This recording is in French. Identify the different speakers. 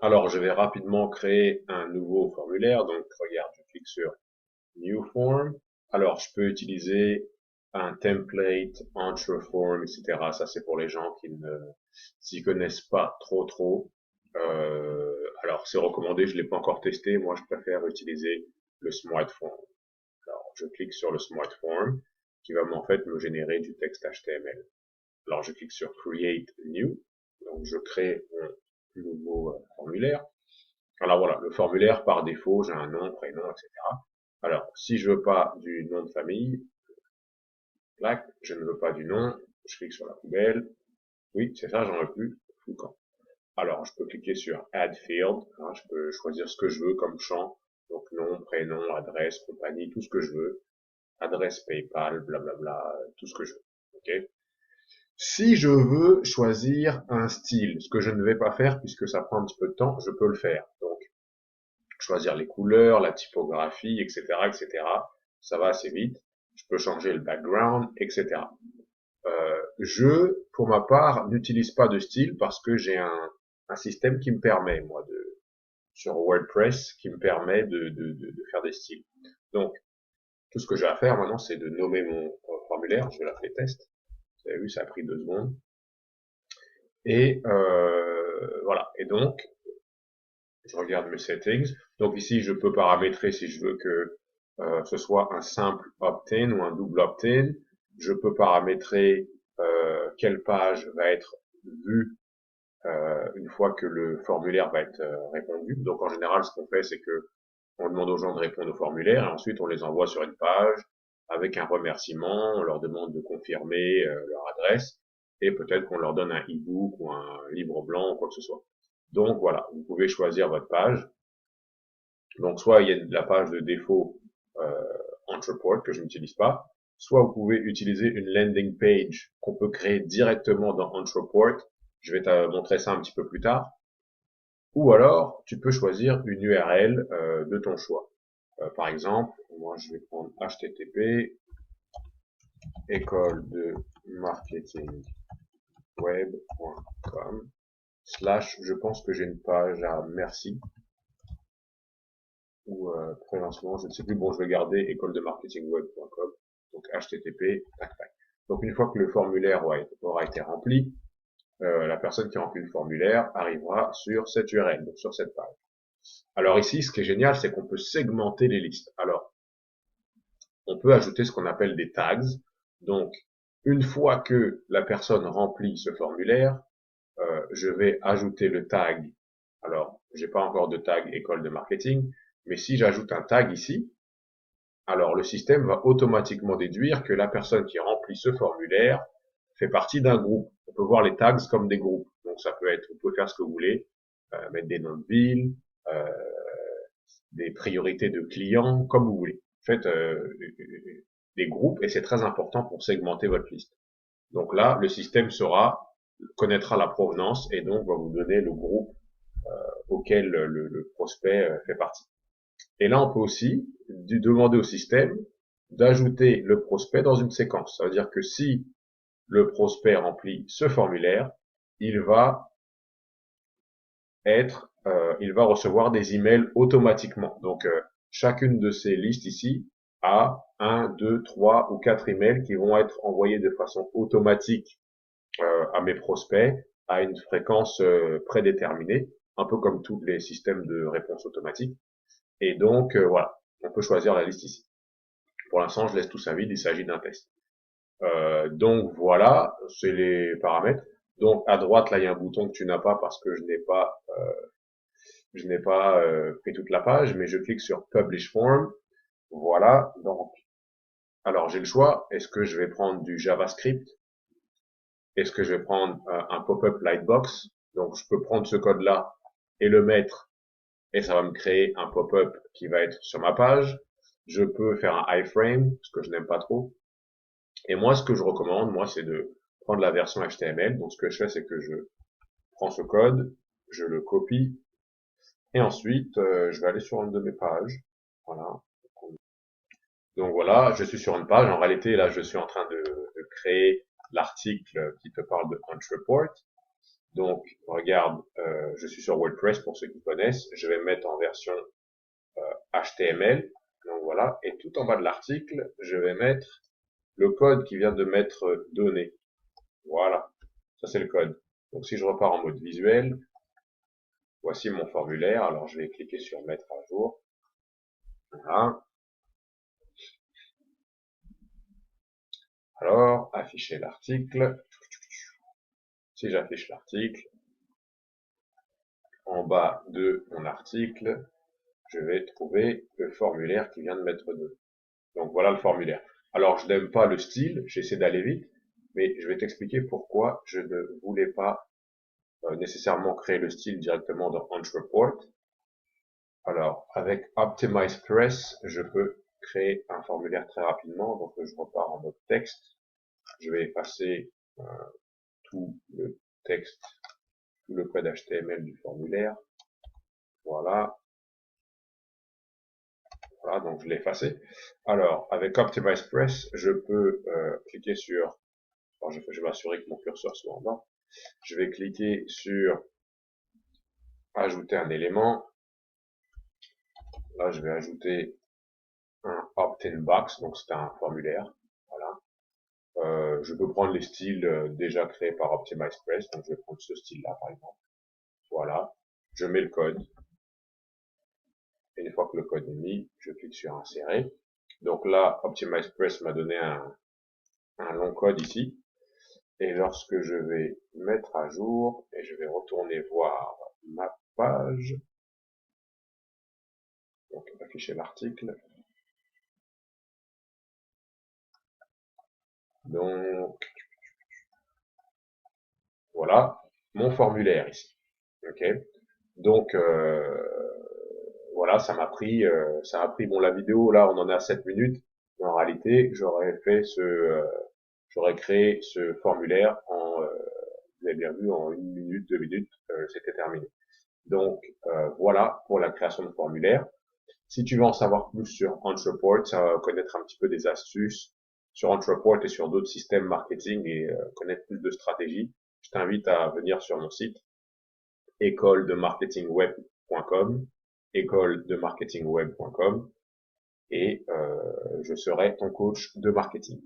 Speaker 1: Alors, je vais rapidement créer un nouveau formulaire. Donc, regarde, je clique sur New Form. Alors, je peux utiliser un template, Entry Form, etc. Ça, c'est pour les gens qui ne s'y connaissent pas trop. Alors, c'est recommandé, je l'ai pas encore testé. Moi, je préfère utiliser le Smart Form. Alors, je clique sur le Smart Form qui va en fait me générer du texte HTML. Alors, je clique sur Create New. Donc, je crée un nouveau formulaire. Alors voilà, le formulaire par défaut, j'ai un nom, prénom, etc. Alors, si je veux pas du nom de famille, clac, je ne veux pas du nom, je clique sur la poubelle. Oui, c'est ça, j'en veux plus. Fou quand. Alors, je peux cliquer sur Add Field. Hein, je peux choisir ce que je veux comme champ. Donc nom, prénom, adresse, compagnie, tout ce que je veux. Adresse PayPal, blablabla, tout ce que je veux. Ok. Si je veux choisir un style, ce que je ne vais pas faire puisque ça prend un petit peu de temps, je peux le faire. Donc, choisir les couleurs, la typographie, etc., etc. Ça va assez vite. Je peux changer le background, etc. Pour ma part, n'utilise pas de style parce que j'ai un système qui me permet, moi, sur WordPress, qui me permet de faire des styles. Donc, tout ce que j'ai à faire maintenant, c'est de nommer mon formulaire. Je vais l'appeler test. Vous avez vu, ça a pris 2 secondes. Et voilà. Et donc, je regarde mes settings. Donc ici, je peux paramétrer si je veux que ce soit un simple opt-in ou un double opt-in. Je peux paramétrer quelle page va être vue une fois que le formulaire va être répondu. Donc en général, ce qu'on fait, c'est que on demande aux gens de répondre au formulaire et ensuite on les envoie sur une page avec un remerciement. On leur demande de confirmer leur adresse et peut-être qu'on leur donne un e-book ou un livre blanc ou quoi que ce soit. Donc voilà, vous pouvez choisir votre page. Donc soit il y a la page de défaut Entreport que je n'utilise pas, soit vous pouvez utiliser une landing page qu'on peut créer directement dans Entreport. Je vais te montrer ça un petit peu plus tard. Ou alors, tu peux choisir une URL de ton choix. Par exemple, moi je vais prendre http école de marketing web.com / je pense que j'ai une page à merci ou pré-lancement, je ne sais plus. Bon, je vais garder école de marketing web.com. Donc http tac tac. Donc une fois que le formulaire aura été rempli, la personne qui remplit le formulaire arrivera sur cette URL, donc sur cette page. Alors ici, ce qui est génial, c'est qu'on peut segmenter les listes. Alors, on peut ajouter ce qu'on appelle des tags. Donc, une fois que la personne remplit ce formulaire, je vais ajouter le tag. Alors, j'ai pas encore de tag école de marketing, mais si j'ajoute un tag ici, alors le système va automatiquement déduire que la personne qui remplit ce formulaire fait partie d'un groupe. On peut voir les tags comme des groupes. Donc ça peut être, vous pouvez faire ce que vous voulez, mettre des noms de villes, euh, des priorités de clients, comme vous voulez. Faites des groupes et c'est très important pour segmenter votre liste. Donc là, le système connaîtra la provenance et donc va vous donner le groupe auquel le prospect fait partie. Et là, on peut aussi demander au système d'ajouter le prospect dans une séquence. Ça veut dire que si le prospect remplit ce formulaire, il va il va recevoir des emails automatiquement. Donc, chacune de ces listes ici a 1, 2, 3 ou 4 emails qui vont être envoyés de façon automatique à mes prospects à une fréquence prédéterminée, un peu comme tous les systèmes de réponse automatique. Et donc, voilà, on peut choisir la liste ici. Pour l'instant, je laisse tout ça vide, il s'agit d'un test. Donc voilà, c'est les paramètres. Donc à droite, là, il y a un bouton que tu n'as pas parce que je n'ai pas pris toute la page, mais je clique sur Publish Form. Voilà. Donc, alors j'ai le choix. Est-ce que je vais prendre du JavaScript? Est-ce que je vais prendre un pop-up Lightbox? Donc je peux prendre ce code-là et le mettre et ça va me créer un pop-up qui va être sur ma page. Je peux faire un iframe, ce que je n'aime pas trop. Et moi, ce que je recommande, moi, c'est de prendre la version HTML. Donc ce que je fais, c'est que je prends ce code, je le copie et ensuite je vais aller sur une de mes pages. Voilà. Donc voilà, je suis sur une page. En réalité, là, je suis en train de créer l'article qui te parle de Hunt Report. Donc, regarde, je suis sur WordPress pour ceux qui connaissent. Je vais mettre en version HTML. Donc voilà. Et tout en bas de l'article, je vais mettre le code qui vient de m'être donné. Voilà. Ça, c'est le code. Donc, si je repars en mode visuel, voici mon formulaire. Alors, je vais cliquer sur mettre à jour. Voilà. Alors, afficher l'article. Si j'affiche l'article, en bas de mon article, je vais trouver le formulaire qui vient de m'être donné. Donc voilà le formulaire. Alors je n'aime pas le style, j'essaie d'aller vite, mais je vais t'expliquer pourquoi je ne voulais pas nécessairement créer le style directement dans Huntreport. Alors avec OptimizePress, je peux créer un formulaire très rapidement. Donc je repars en mode texte. Je vais effacer tout le texte, tout le code HTML du formulaire. Voilà. Voilà, donc je l'ai effacé. Alors, avec OptimizePress, je peux cliquer sur... Alors, je vais m'assurer que mon curseur soit en bas. Je vais cliquer sur ajouter un élément. Là, je vais ajouter un opt-in box, donc c'est un formulaire. Voilà. Je peux prendre les styles déjà créés par OptimizePress, donc je vais prendre ce style-là, par exemple. Voilà. Je mets le code. Et une fois que le code est mis, je clique sur insérer. Donc là, OptimizePress m'a donné un long code ici. Et lorsque je vais mettre à jour, et je vais retourner voir ma page, donc afficher l'article, donc voilà mon formulaire ici. Ok, donc voilà, ça m'a pris, bon, la vidéo là, on en est à 7 minutes, mais en réalité, j'aurais créé ce formulaire en, vous avez bien vu, en 1 minute, 2 minutes, c'était terminé. Donc voilà pour la création de formulaire. Si tu veux en savoir plus sur Huntreport, connaître un petit peu des astuces sur Huntreport et sur d'autres systèmes marketing et connaître plus de stratégies, je t'invite à venir sur mon site écoledemarketingweb.com, écoledemarketingweb.com et je serai ton coach de marketing.